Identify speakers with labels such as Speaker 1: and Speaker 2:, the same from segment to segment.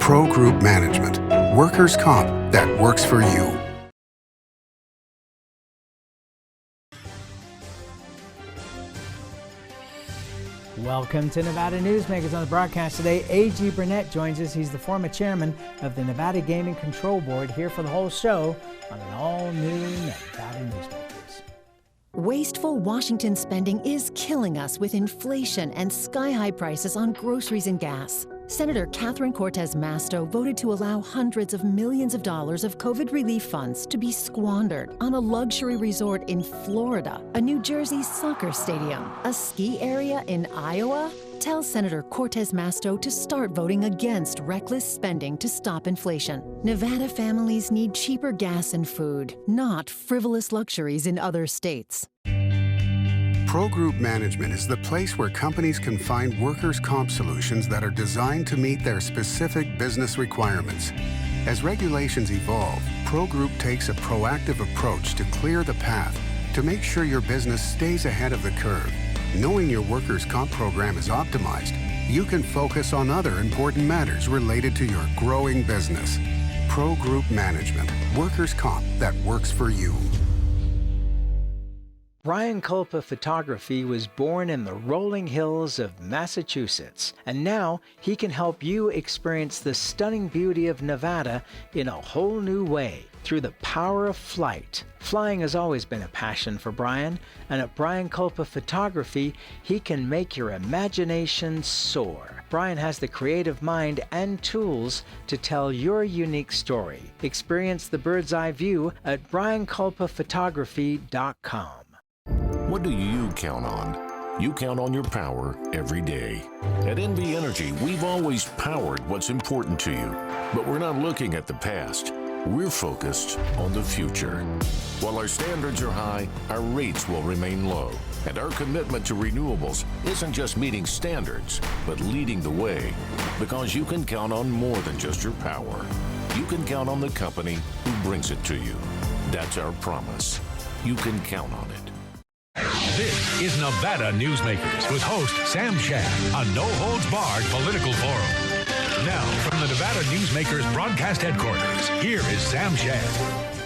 Speaker 1: Pro Group Management, workers' comp that works for you.
Speaker 2: Welcome to Nevada Newsmakers. On the broadcast today, A.G. Burnett joins us. He's the former chairman of the Nevada Gaming Control Board, here for the whole show on an all-new Nevada Newsmakers.
Speaker 3: Wasteful Washington spending is killing us with inflation and sky-high prices on groceries and gas. Senator Catherine Cortez Masto voted to allow hundreds of millions of dollars of COVID relief funds to be squandered on a luxury resort in Florida, a New Jersey soccer stadium, a ski area in Iowa. Tell Senator Cortez Masto to start voting against reckless spending to stop inflation. Nevada families need cheaper gas and food, not frivolous luxuries in other states.
Speaker 1: Pro Group Management is the place where companies can find workers' comp solutions that are designed to meet their specific business requirements. As regulations evolve, Pro Group takes a proactive approach to clear the path to make sure your business stays ahead of the curve. Knowing your workers' comp program is optimized, you can focus on other important matters related to your growing business. Pro Group Management, workers' comp that works for you.
Speaker 2: Brian Culpa Photography was born in the rolling hills of Massachusetts, and now he can help you experience the stunning beauty of Nevada in a whole new way through the power of flight. Flying has always been a passion for Brian, and at Brian Culpa Photography, he can make your imagination soar. Brian has the creative mind and tools to tell your unique story. Experience the bird's eye view at brianculpaphotography.com.
Speaker 4: What do you count on? You count on your power every day. At NV Energy, we've always powered what's important to you, but we're not looking at the past. We're focused on the future. While our standards are high, our rates will remain low. And our commitment to renewables isn't just meeting standards, but leading the way. Because you can count on more than just your power. You can count on the company who brings it to you. That's our promise. You can count on it.
Speaker 5: This is Nevada Newsmakers with host Sam Shad, a no-holds-barred political forum. Now, from the Nevada Newsmakers broadcast headquarters, here is Sam Shad.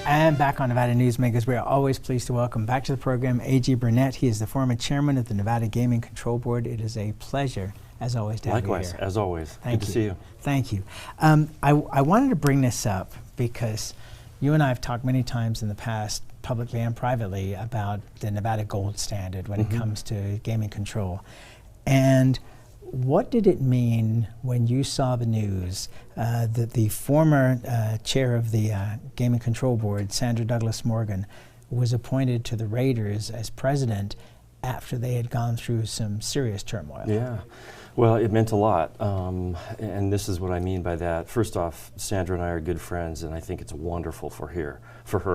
Speaker 2: And back on Nevada Newsmakers, we are always pleased to welcome back to the program A.G. Burnett. He is the former chairman of the Nevada Gaming Control Board. It is a pleasure, as always, to have you here.
Speaker 6: Likewise, as always.
Speaker 2: Thank
Speaker 6: Good
Speaker 2: you.
Speaker 6: to see you.
Speaker 2: Thank you. I wanted to bring this up because you and I have talked many times in the past, publicly and privately, about the Nevada gold standard when it comes to gaming control. And what did it mean when you saw the news that the former chair of the Gaming Control Board, Sandra Douglas Morgan, was appointed to the Raiders as president after they had gone through some serious turmoil?
Speaker 6: Yeah. Well, it meant a lot, and this is what I mean by that. First off, Sandra and I are good friends, and I think it's wonderful for her.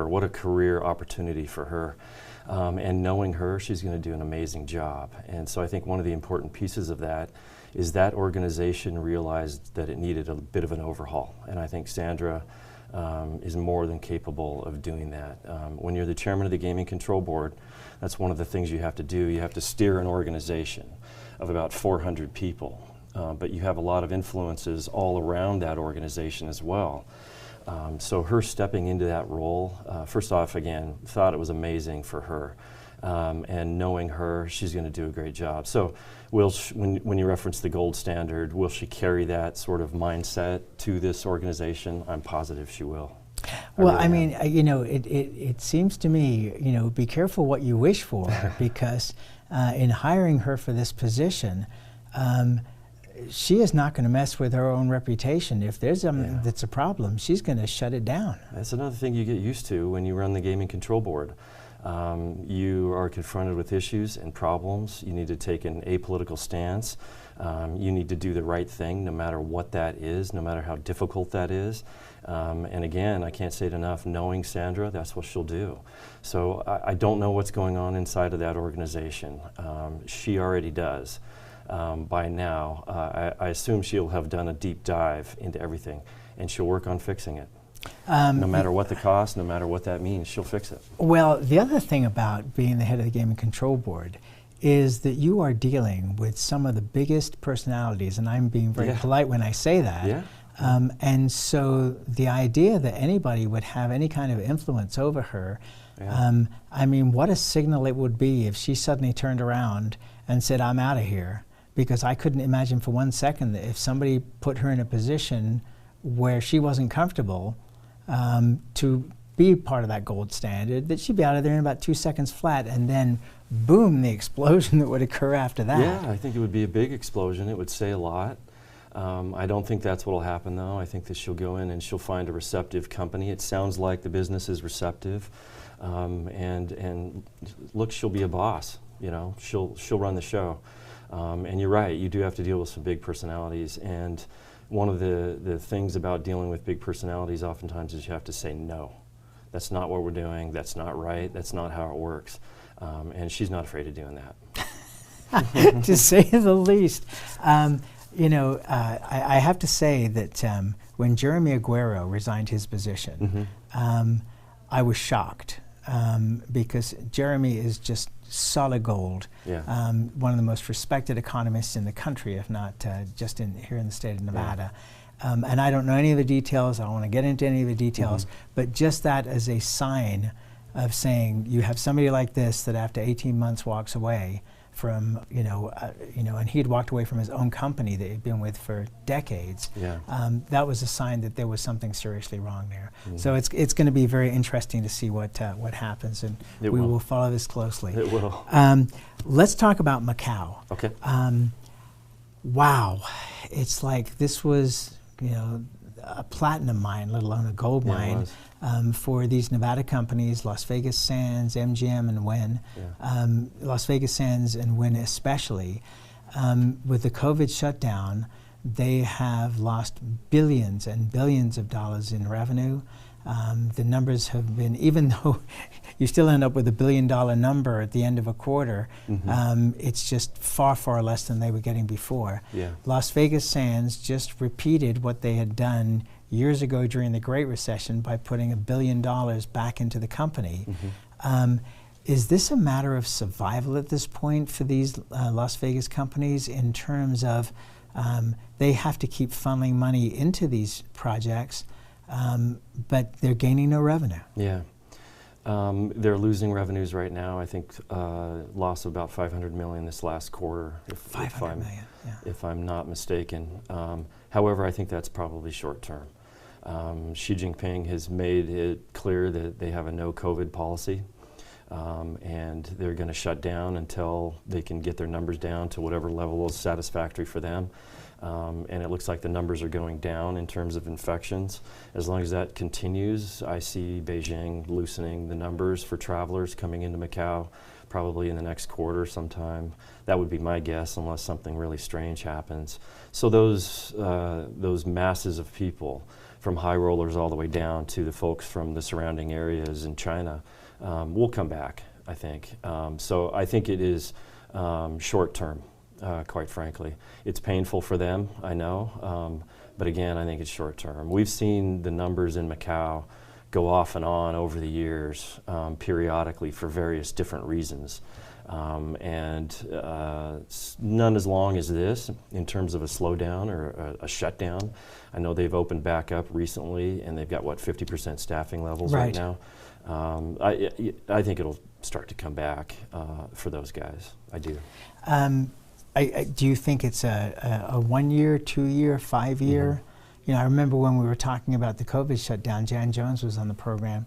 Speaker 6: What a career opportunity for her. And knowing her, she's going to do an amazing job. And so I think one of the important pieces of that is that organization realized that it needed a bit of an overhaul. And I think Sandra is more than capable of doing that. When you're the chairman of the Gaming Control Board, that's one of the things you have to do. You have to steer an organization of about 400 people, but you have a lot of influences all around that organization as well. So her stepping into that role, first off, again, thought it was amazing for her. And knowing her, she's going to do a great job. So when you reference the gold standard, will she carry that sort of mindset to this organization? I'm positive she will.
Speaker 2: Well, I mean, you know, it seems to me, you know, be careful what you wish for, because in hiring her for this position, she is not going to mess with her own reputation. If there's something that's a problem, she's going to shut it down.
Speaker 6: That's another thing you get used to when you run the Gaming Control Board. You are confronted with issues and problems. You need to take an apolitical stance. You need to do the right thing no matter what that is, no matter how difficult that is. And again, I can't say it enough, knowing Sandra, that's what she'll do. So I don't know what's going on inside of that organization. She already does. By now, I assume she'll have done a deep dive into everything, and she'll work on fixing it. No matter what the cost, no matter what that means, she'll fix it.
Speaker 2: Well, the other thing about being the head of the Gaming Control Board is that you are dealing with some of the biggest personalities, and I'm being very polite when I say that, And so the idea that anybody would have any kind of influence over her, I mean, what a signal it would be if she suddenly turned around and said, I'm out of here. Because I couldn't imagine for 1 second that if somebody put her in a position where she wasn't comfortable to be part of that gold standard, that she'd be out of there in about 2 seconds flat, and then boom, the explosion that would occur after that.
Speaker 6: Yeah, I think it would be a big explosion. It would say a lot. I don't think that's what will happen, though. I think that she'll go in and she'll find a receptive company. It sounds like the business is receptive, and look, she'll be a boss. You know, she'll run the show. And you're right, you do have to deal with some big personalities, and one of the things about dealing with big personalities oftentimes is you have to say no. That's not what we're doing, that's not right, that's not how it works. And she's not afraid of doing that.
Speaker 2: To say the least. You know, I have to say that when Jeremy Aguero resigned his position, I was shocked because Jeremy is just solid gold. Yeah. One of the most respected economists in the country, if not just here in the state of Nevada. Yeah. And I don't know any of the details. I don't want to get into any of the details, but just that as a sign of saying you have somebody like this that after 18 months walks away from, and he'd walked away from his own company that he'd been with for decades. Yeah. That was a sign that there was something seriously wrong there. So it's going to be very interesting to see what happens, and we will follow this closely.
Speaker 6: It will.
Speaker 2: Let's talk about Macau.
Speaker 6: Okay.
Speaker 2: Wow, it's like this was, a platinum mine, let alone a gold mine, for these Nevada companies, Las Vegas Sands, MGM, and Wynn. Yeah. Las Vegas Sands and Wynn especially. With the COVID shutdown, they have lost billions and billions of dollars in revenue. The numbers have been, even though you still end up with $1 billion number at the end of a quarter, it's just far, far less than they were getting before. Yeah. Las Vegas Sands just repeated what they had done years ago during the Great Recession by putting $1 billion back into the company. Is this a matter of survival at this point for these Las Vegas companies in terms of they have to keep funneling money into these projects, but they're gaining no revenue?
Speaker 6: Yeah. They're losing revenues right now. I think loss of about $500 million this last quarter, if I'm not mistaken. However, I think that's probably short term. Xi Jinping has made it clear that they have a no COVID policy, and they're going to shut down until they can get their numbers down to whatever level is satisfactory for them. And it looks like the numbers are going down in terms of infections. As long as that continues, I see Beijing loosening the numbers for travelers coming into Macau probably in the next quarter sometime. That would be my guess, unless something really strange happens. So those masses of people, from high rollers all the way down to the folks from the surrounding areas in China, will come back, I think. So I think it is short term. Quite frankly. It's painful for them, I know, but again, I think it's short term. We've seen the numbers in Macau go off and on over the years, periodically for various different reasons, and none as long as this in terms of a slowdown or a shutdown. I know they've opened back up recently, and they've got, 50% staffing levels right now. I think it'll start to come back for those guys. I do.
Speaker 2: Do you think it's a 1 year, 2 year, 5 year? I remember when we were talking about the COVID shutdown, Jan Jones was on the program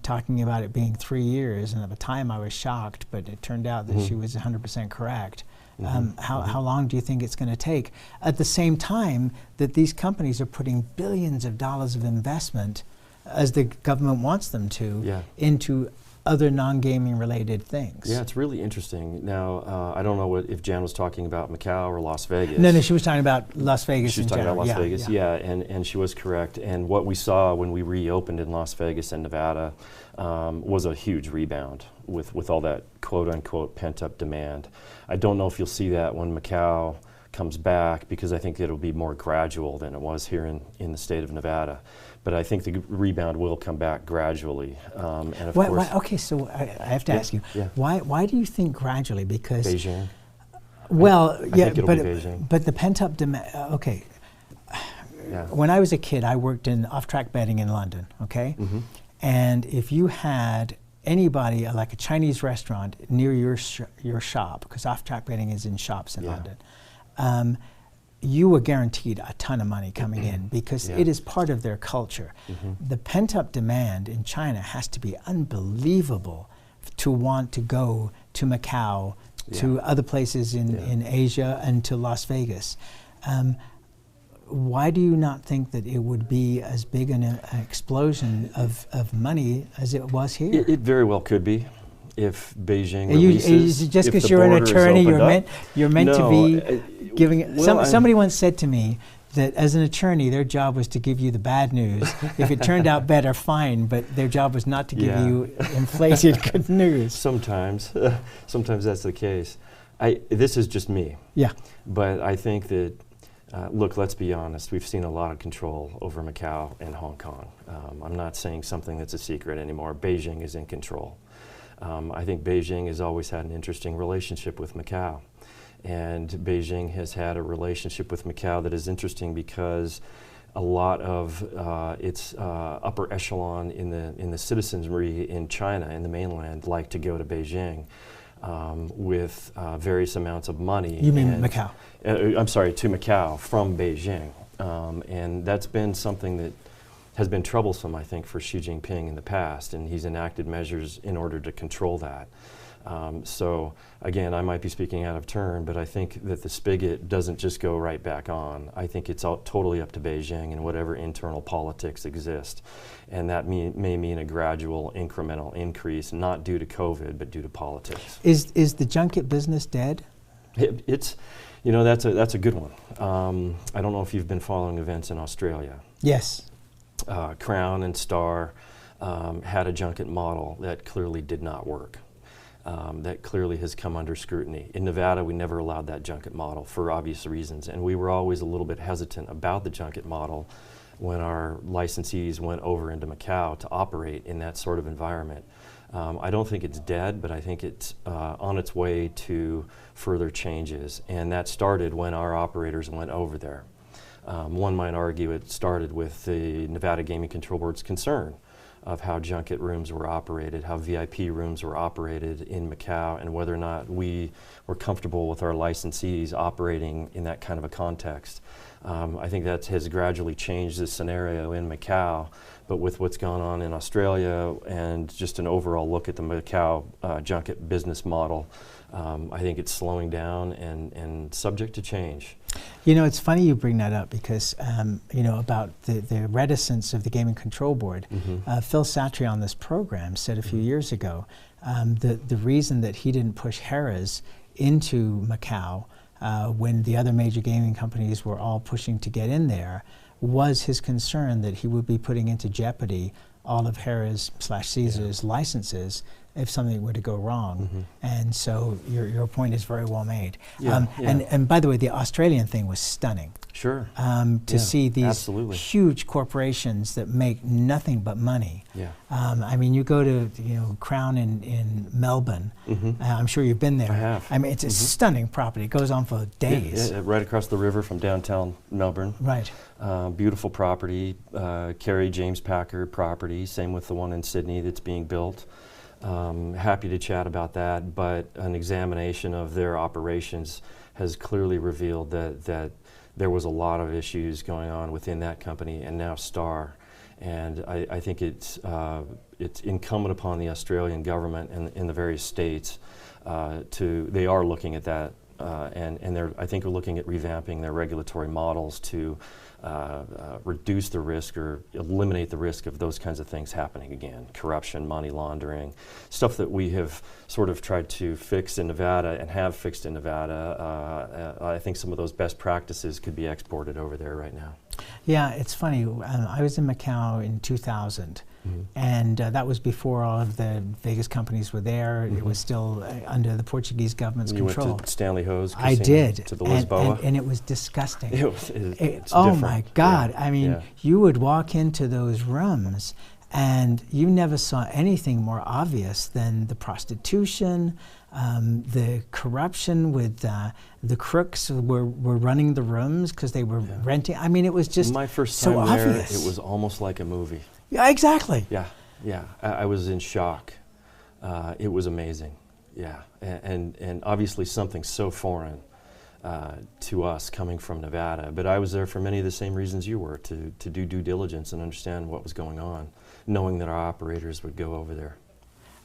Speaker 2: talking about it being 3 years, and at the time I was shocked, but it turned out that she was 100% correct. How long do you think it's going to take? At the same time that these companies are putting billions of dollars of investment, as the government wants them to, into other non-gaming related things.
Speaker 6: Yeah, it's really interesting. Now, I don't know if Jan was talking about Macau or Las Vegas.
Speaker 2: No, she was talking about Las Vegas.
Speaker 6: She was talking about Las Vegas, and she was correct. And what we saw when we reopened in Las Vegas and Nevada was a huge rebound with all that quote-unquote pent-up demand. I don't know if you'll see that when Macau comes back, because I think it'll be more gradual than it was here in the state of Nevada. But I think the rebound will come back gradually. And of course,
Speaker 2: okay, so I have to ask you, why do you think gradually? Because
Speaker 6: Beijing.
Speaker 2: Well,
Speaker 6: I think it'll be Beijing.
Speaker 2: But the pent-up demand. Okay,
Speaker 6: Yeah.
Speaker 2: When I was a kid, I worked in off-track betting in London, okay? And if you had anybody, like a Chinese restaurant near your shop, because off-track betting is in shops in London, you were guaranteed a ton of money coming in because it is part of their culture. The pent-up demand in China has to be unbelievable to want to go to Macau, to other places in Asia, and to Las Vegas. Why do you not think that it would be as big an explosion of money as it was here?
Speaker 6: It very well could be, if Beijing releases.
Speaker 2: Just
Speaker 6: if
Speaker 2: because
Speaker 6: the
Speaker 2: you're an
Speaker 6: borders
Speaker 2: attorney,
Speaker 6: opened
Speaker 2: you're meant
Speaker 6: up.
Speaker 2: to
Speaker 6: No,
Speaker 2: be giving it.
Speaker 6: well,
Speaker 2: Somebody once said to me that as an attorney, their job was to give you the bad news. If it turned out better, fine, but their job was not to give you inflated good news.
Speaker 6: Sometimes that's the case. This is just me.
Speaker 2: Yeah.
Speaker 6: But I think that, look, let's be honest, we've seen a lot of control over Macau and Hong Kong. I'm not saying something that's a secret anymore. Beijing is in control. I think Beijing has always had an interesting relationship with Macau. And Beijing has had a relationship with Macau that is interesting because a lot of its upper echelon in the citizenry in China, in the mainland, like to go to Beijing with various amounts of money.
Speaker 2: You mean Macau?
Speaker 6: I'm sorry, to Macau from Beijing. And that's been something that has been troublesome, I think, for Xi Jinping in the past, and he's enacted measures in order to control that. So again, I might be speaking out of turn, but I think that the spigot doesn't just go right back on. I think it's all totally up to Beijing and whatever internal politics exist. And that may mean a gradual incremental increase, not due to COVID, but due to politics.
Speaker 2: Is the junket business dead?
Speaker 6: It's, you know, that's a good one. I don't know if you've been following events in Australia.
Speaker 2: Yes.
Speaker 6: Crown and Star had a junket model that clearly did not work. That clearly has come under scrutiny. In Nevada, we never allowed that junket model for obvious reasons, and we were always a little bit hesitant about the junket model when our licensees went over into Macau to operate in that sort of environment. I don't think it's dead, but I think it's on its way to further changes, and that started when our operators went over there. One might argue it started with the Nevada Gaming Control Board's concern of how junket rooms were operated, how VIP rooms were operated in Macau, and whether or not we were comfortable with our licensees operating in that kind of a context. I think that has gradually changed the scenario in Macau, but with what's gone on in Australia and just an overall look at the Macau junket business model, I think it's slowing down and subject to change.
Speaker 2: You know, it's funny you bring that up because, you know, about the reticence of the Gaming Control Board. Phil Satry on this program said a few years ago the reason that he didn't push Harrah's into Macau when the other major gaming companies were all pushing to get in there was his concern that he would be putting into jeopardy all of Harrah's / Caesar's licenses if something were to go wrong. And so your point is very well made. And by the way, the Australian thing was stunning.
Speaker 6: Sure.
Speaker 2: To see these huge corporations that make nothing but money. I mean, you go to Crown in Melbourne. I'm sure you've been there.
Speaker 6: I have.
Speaker 2: I mean, it's a stunning property. It goes on for days.
Speaker 6: Right across the river from downtown Melbourne.
Speaker 2: Right.
Speaker 6: Beautiful property. Kerry James Packer property. Same with the one in Sydney that's being built. Happy to chat about that, but an examination of their operations has clearly revealed that there was a lot of issues going on within that company and now Star. And I think it's incumbent upon the Australian government and the various states they are looking at that and I think we're looking at revamping their regulatory models to reduce the risk or eliminate the risk of those kinds of things happening again. Corruption, money laundering, stuff that we have sort of tried to fix in Nevada and have fixed in Nevada. I think some of those best practices could be exported over there right now.
Speaker 2: Yeah, it's funny. I was in Macau in 2000. And that was before all of the Vegas companies were there. It was still under the Portuguese government's control.
Speaker 6: You went to Stanley Ho's
Speaker 2: I did.
Speaker 6: To the Lisboa.
Speaker 2: And it was disgusting.
Speaker 6: It's
Speaker 2: oh
Speaker 6: different.
Speaker 2: my God. I mean, you would walk into those rooms And you never saw anything more obvious than the prostitution, the corruption with the crooks were running the rooms because they were renting. I mean, it was just
Speaker 6: my first
Speaker 2: so
Speaker 6: time there,
Speaker 2: obvious.
Speaker 6: it was almost like a movie.
Speaker 2: Yeah, exactly.
Speaker 6: Yeah. I was in shock. It was amazing. Yeah, and obviously something so foreign to us coming from Nevada. But I was there for many of the same reasons you were, to do due diligence and understand what was going on, knowing that our operators would go over there.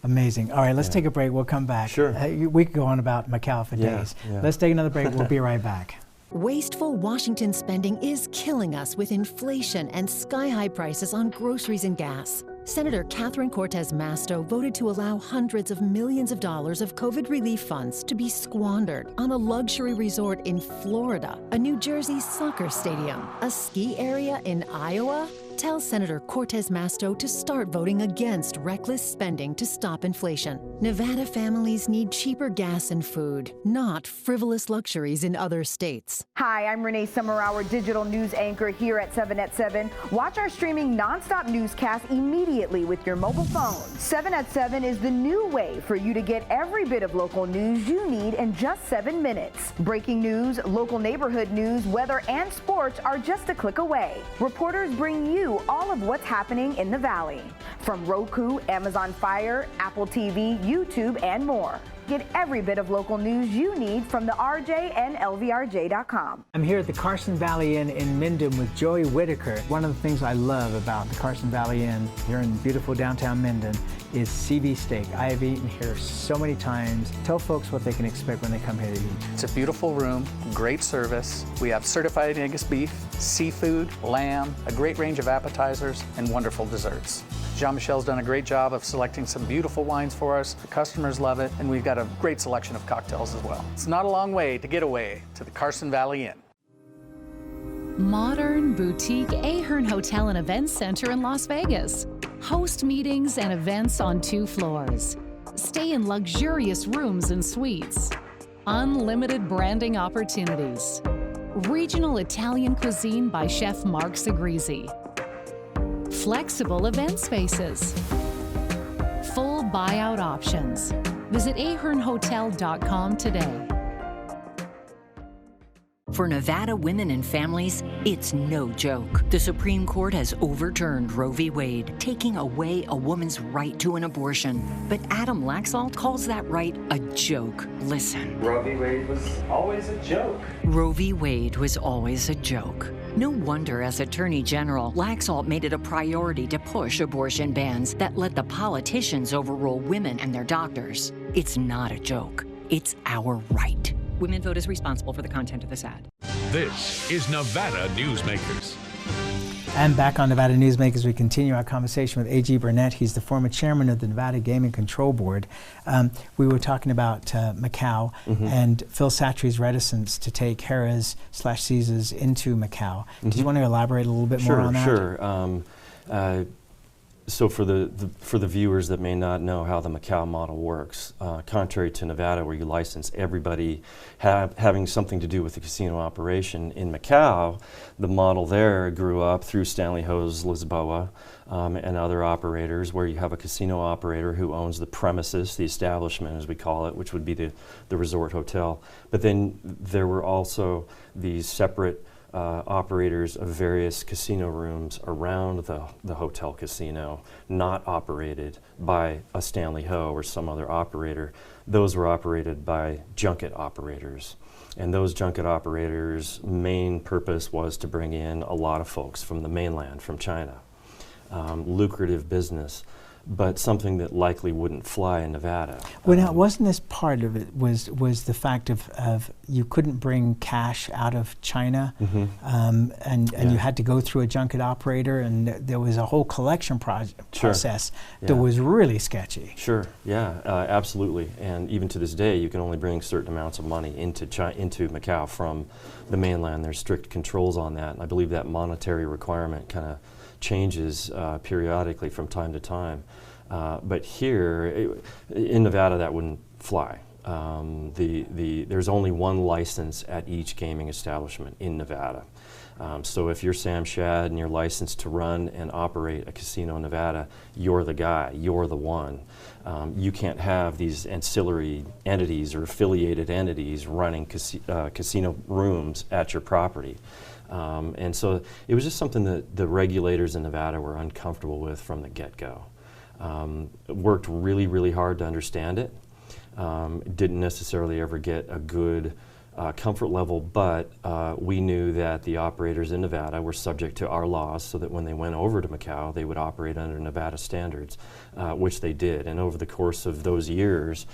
Speaker 2: Amazing. All right, let's take a break. We'll come back.
Speaker 6: Sure.
Speaker 2: We could go on about Macau for days.
Speaker 6: Yeah.
Speaker 2: Let's take another break. We'll be right back.
Speaker 3: Wasteful Washington spending is killing us with inflation and sky-high prices on groceries and gas. Senator Catherine Cortez Masto voted to allow hundreds of millions of dollars of COVID relief funds to be squandered on a luxury resort in Florida, a New Jersey soccer stadium, a ski area in Iowa. Tell Senator Cortez Masto to start voting against reckless spending to stop inflation. Nevada families need cheaper gas and food, not frivolous luxuries in other states.
Speaker 7: Hi, I'm Renee Summerhour, digital news anchor here at 7 at 7. Watch our streaming nonstop newscast immediately with your mobile phone. 7 at 7 is the new way for you to get every bit of local news you need in just 7 minutes. Breaking news, local neighborhood news, weather, and sports are just a click away. Reporters bring you all of what's happening in the Valley. From Roku, Amazon Fire, Apple TV, YouTube, and more. Get every bit of local news you need from the RJ and LVRJ.com.
Speaker 2: I'm here at the Carson Valley Inn in Minden with Joey Whitaker. One of the things I love about the Carson Valley Inn here in beautiful downtown Minden is CB steak. I have eaten here so many times. Tell folks what they can expect when they come here to eat.
Speaker 8: It's a beautiful room, great service. We have certified Angus beef, seafood, lamb, a great range of appetizers, and wonderful desserts. Jean-Michel's done a great job of selecting some beautiful wines for us. The customers love it, and we've got a great selection of cocktails as well. It's not a long way to get away to the Carson Valley Inn.
Speaker 9: Modern boutique Ahern Hotel and Events Center in Las Vegas. Host meetings and events on 2 floors. Stay in luxurious rooms and suites. Unlimited branding opportunities. Regional Italian cuisine by Chef Mark Segrisi. Flexible event spaces. Full buyout options. Visit ahernhotel.com today.
Speaker 10: For Nevada women and families, it's no joke. The Supreme Court has overturned Roe v. Wade, taking away a woman's right to an abortion. But Adam Laxalt calls that right a joke. Listen.
Speaker 11: Roe v. Wade was always a joke.
Speaker 10: Roe v. Wade was always a joke. No wonder, as Attorney General, Laxalt made it a priority to push abortion bans that let the politicians overrule women and their doctors. It's not a joke. It's our right. Women Vote is responsible for the content of this ad.
Speaker 5: This is Nevada Newsmakers.
Speaker 2: And back on Nevada Newsmakers, we continue our conversation with A.G. Burnett. He's the former chairman of the Nevada Gaming Control Board. We were talking about Macau and Phil Satri's reticence to take Harrah's/Caesars into Macau. Did you want to elaborate a little bit more on that?
Speaker 6: Sure. So for the viewers that may not know how the Macau model works, contrary to Nevada where you license everybody having something to do with the casino operation, in Macau, the model there grew up through Stanley Ho's Lisboa and other operators, where you have a casino operator who owns the premises, the establishment as we call it, which would be the resort hotel. But then there were also these separate operators of various casino rooms around the hotel casino, not operated by a Stanley Ho or some other operator. Those were operated by junket operators. And those junket operators' main purpose was to bring in a lot of folks from the mainland, from China. Lucrative business, but something that likely wouldn't fly in Nevada.
Speaker 2: Well, now, wasn't this part of it was the fact of you couldn't bring cash out of China, and you had to go through a junket operator, and there was a whole collection process that was really sketchy.
Speaker 6: Sure, yeah, absolutely. And even to this day, you can only bring certain amounts of money into Macau from the mainland. There's strict controls on that, and I believe that monetary requirement kind of changes periodically from time to time. But here in Nevada, that wouldn't fly. There's only one license at each gaming establishment in Nevada. So if you're Sam Shad and you're licensed to run and operate a casino in Nevada, you're the guy, you're the one. You can't have these ancillary entities or affiliated entities running casino rooms at your property. And so it was just something that the regulators in Nevada were uncomfortable with from the get-go. Worked really, really hard to understand it. Didn't necessarily ever get a good comfort level, but we knew that the operators in Nevada were subject to our laws, so that when they went over to Macau, they would operate under Nevada standards, which they did. And over the course of those years,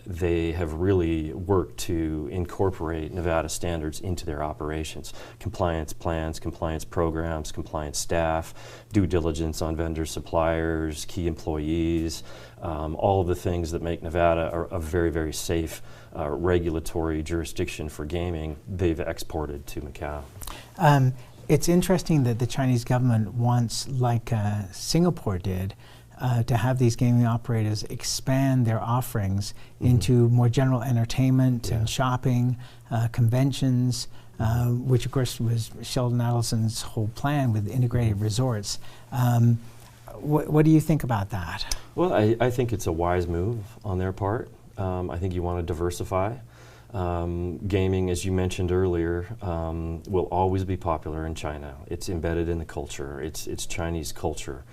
Speaker 6: they have really worked to incorporate Nevada standards into their operations. Compliance plans, compliance programs, compliance staff, due diligence on vendors, suppliers, key employees, all of the things that make Nevada a very, very safe regulatory jurisdiction for gaming, they've exported to Macau.
Speaker 2: It's interesting that the Chinese government wants, like Singapore did, to have these gaming operators expand their offerings into more general entertainment and shopping, conventions, which of course was Sheldon Adelson's whole plan with integrated resorts. What do you think about that?
Speaker 6: Well, I think it's a wise move on their part. I think you want to diversify. Gaming, as you mentioned earlier, will always be popular in China. It's embedded in the culture. It's Chinese culture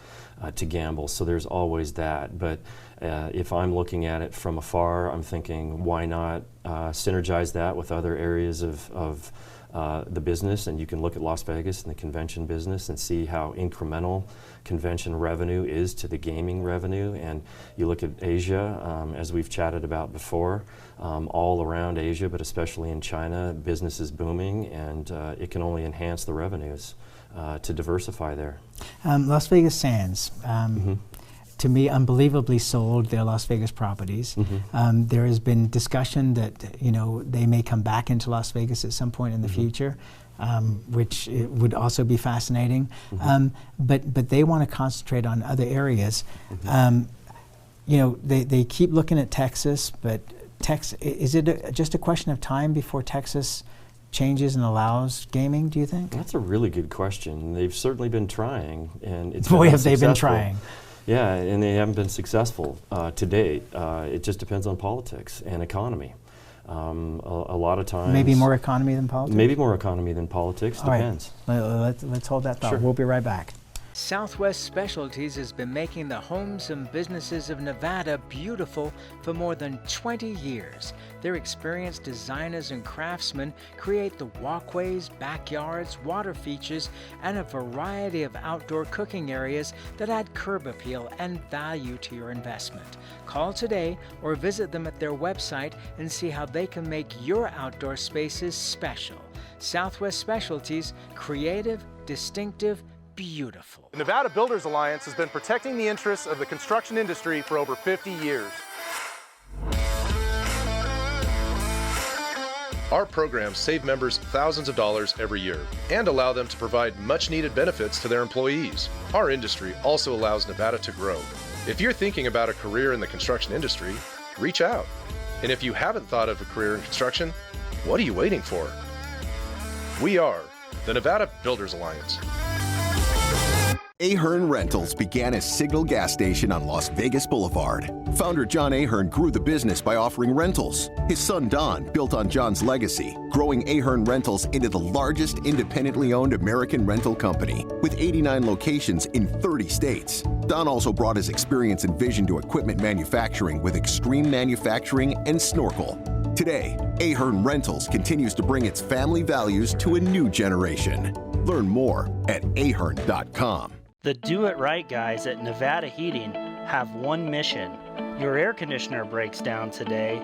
Speaker 6: to gamble, so there's always that. But if I'm looking at it from afar, I'm thinking, why not synergize that with other areas of the business? And you can look at Las Vegas and the convention business and see how incremental convention revenue is to the gaming revenue. And you look at Asia, as we've chatted about before, all around Asia, but especially in China, business is booming, and it can only enhance the revenues to diversify there.
Speaker 2: Las Vegas Sands. To me, unbelievably sold their Las Vegas properties. There has been discussion that they may come back into Las Vegas at some point in the future, which it would also be fascinating. But they want to concentrate on other areas. They keep looking at Texas, but is it just a question of time before Texas changes and allows gaming, do you think?
Speaker 6: That's a really good question. They've certainly been trying, and it's
Speaker 2: boy, have they been trying.
Speaker 6: Yeah, and they haven't been successful to date. It just depends on politics and economy. A lot of times...
Speaker 2: Maybe more economy than politics?
Speaker 6: Maybe more economy than politics, depends.
Speaker 2: Right. Let's hold that thought.
Speaker 6: Sure.
Speaker 2: We'll be right back. Southwest Specialties has been making the homes and businesses of Nevada beautiful for more than 20 years. Their experienced designers and craftsmen create the walkways, backyards, water features, and a variety of outdoor cooking areas that add curb appeal and value to your investment. Call today or visit them at their website and see how they can make your outdoor spaces special. Southwest Specialties, creative, distinctive, beautiful.
Speaker 12: The Nevada Builders Alliance has been protecting the interests of the construction industry for over 50 years. Our programs save members thousands of dollars every year and allow them to provide much-needed benefits to their employees. Our industry also allows Nevada to grow. If you're thinking about a career in the construction industry, reach out. And if you haven't thought of a career in construction, what are you waiting for? We are the Nevada Builders Alliance.
Speaker 13: Ahern Rentals began as Signal gas station on Las Vegas Boulevard. Founder John Ahern grew the business by offering rentals. His son Don built on John's legacy, growing Ahern Rentals into the largest independently owned American rental company, with 89 locations in 30 states. Don also brought his experience and vision to equipment manufacturing with Extreme Manufacturing and Snorkel. Today, Ahern Rentals continues to bring its family values to a new generation. Learn more at ahern.com.
Speaker 14: The Do It Right guys at Nevada Heating have one mission. Your air conditioner breaks down today.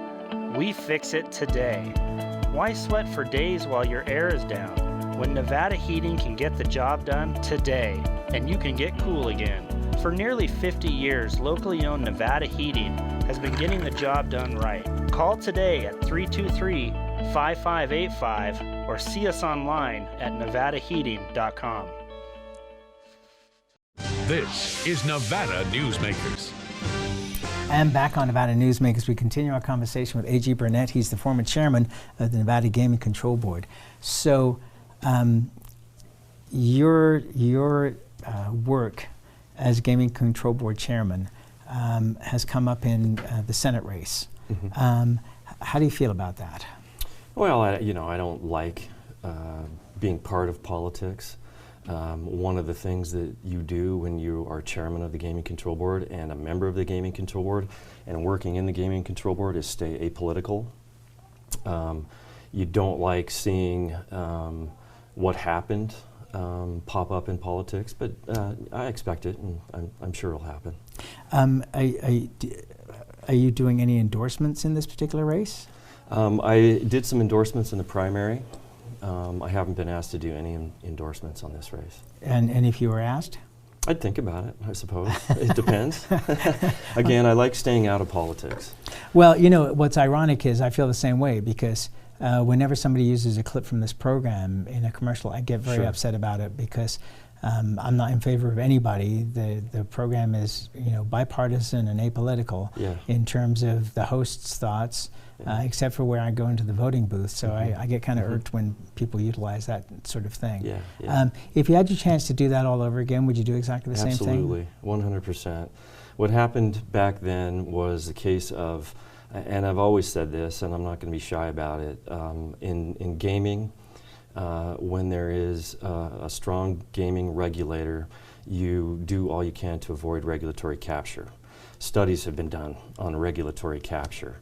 Speaker 14: We fix it today. Why sweat for days while your air is down when Nevada Heating can get the job done today and you can get cool again? For nearly 50 years, locally owned Nevada Heating has been getting the job done right. Call today at 323-5585 or see us online at nevadaheating.com.
Speaker 5: This is Nevada Newsmakers.
Speaker 2: And back on Nevada Newsmakers, we continue our conversation with A.G. Burnett. He's the former chairman of the Nevada Gaming Control Board. So Your work as Gaming Control Board Chairman has come up in the Senate race. How do you feel about that?
Speaker 6: Well, I don't like being part of politics. One of the things that you do when you are chairman of the Gaming Control Board and a member of the Gaming Control Board and working in the Gaming Control Board is stay apolitical. You don't like seeing what happened pop up in politics, but I expect it, and I'm sure it'll happen.
Speaker 2: Are you doing any endorsements in this particular race?
Speaker 6: I did some endorsements in the primary. I haven't been asked to do any endorsements on this race.
Speaker 2: And if you were asked?
Speaker 6: I'd think about it, I suppose. It depends. Again, I like staying out of politics.
Speaker 2: Well, you know, what's ironic is I feel the same way, because whenever somebody uses a clip from this program in a commercial, I get very upset about it, because I'm not in favor of anybody. The program is, you know, bipartisan and apolitical in terms of the host's thoughts, except for where I go into the voting booth. So I get kind of irked when people utilize that sort of thing. If you had your chance to do that all over again, would you do exactly the same thing?
Speaker 6: Absolutely, 100%. What happened back then was a case of, and I've always said this, and I'm not going to be shy about it, in gaming, when there is a strong gaming regulator, you do all you can to avoid regulatory capture. Studies have been done on regulatory capture.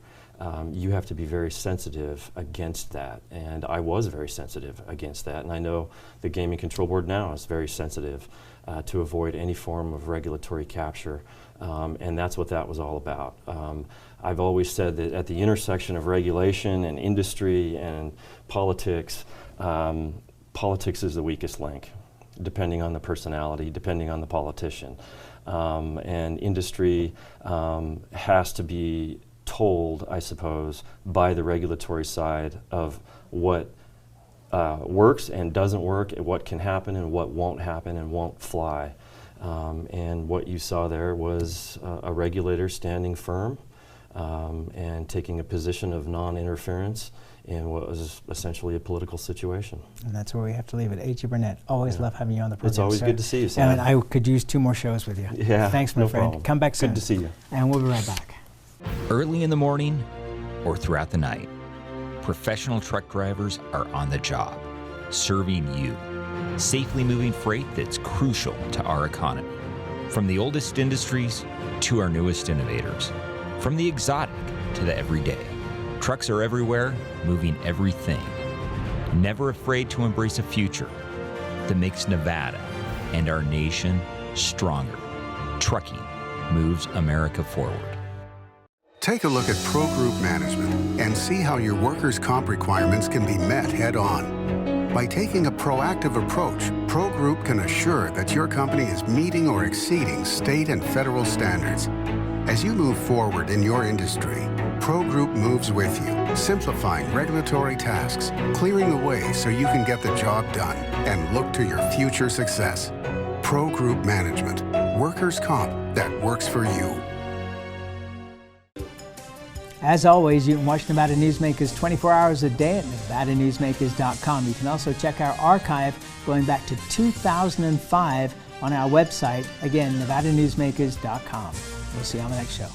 Speaker 6: You have to be very sensitive against that, and I was very sensitive against that, and I know the Gaming Control Board now is very sensitive to avoid any form of regulatory capture, and that's what that was all about. I've always said that at the intersection of regulation and industry and politics, politics is the weakest link, depending on the personality, depending on the politician. And industry has to be told, I suppose, by the regulatory side of what works and doesn't work, and what can happen and what won't happen and won't fly. And what you saw there was a regulator standing firm and taking a position of non-interference in what was essentially a political situation.
Speaker 2: And that's where we have to leave it. H.G. Burnett, always love having you on the program.
Speaker 6: It's always good to see you, Sam.
Speaker 2: And I could use 2 more shows with you.
Speaker 6: Yeah,
Speaker 2: thanks, my friend.
Speaker 6: problem.
Speaker 2: Come back soon.
Speaker 6: Good to see you.
Speaker 2: And we'll be right back.
Speaker 15: Early in the morning or throughout the night, professional truck drivers are on the job, serving you, safely moving freight that's crucial to our economy. From the oldest industries to our newest innovators, from the exotic to the everyday. Trucks are everywhere, moving everything. Never afraid to embrace a future that makes Nevada and our nation stronger. Trucking moves America forward.
Speaker 1: Take a look at Pro Group Management and see how your workers' comp requirements can be met head-on. By taking a proactive approach, Pro Group can assure that your company is meeting or exceeding state and federal standards. As you move forward in your industry, Pro Group moves with you, simplifying regulatory tasks, clearing the way so you can get the job done and look to your future success. Pro Group Management, workers' comp that works for you.
Speaker 2: As always, you can watch Nevada Newsmakers 24 hours a day at NevadaNewsmakers.com. You can also check our archive going back to 2005 on our website. Again, NevadaNewsmakers.com. We'll see you on the next show.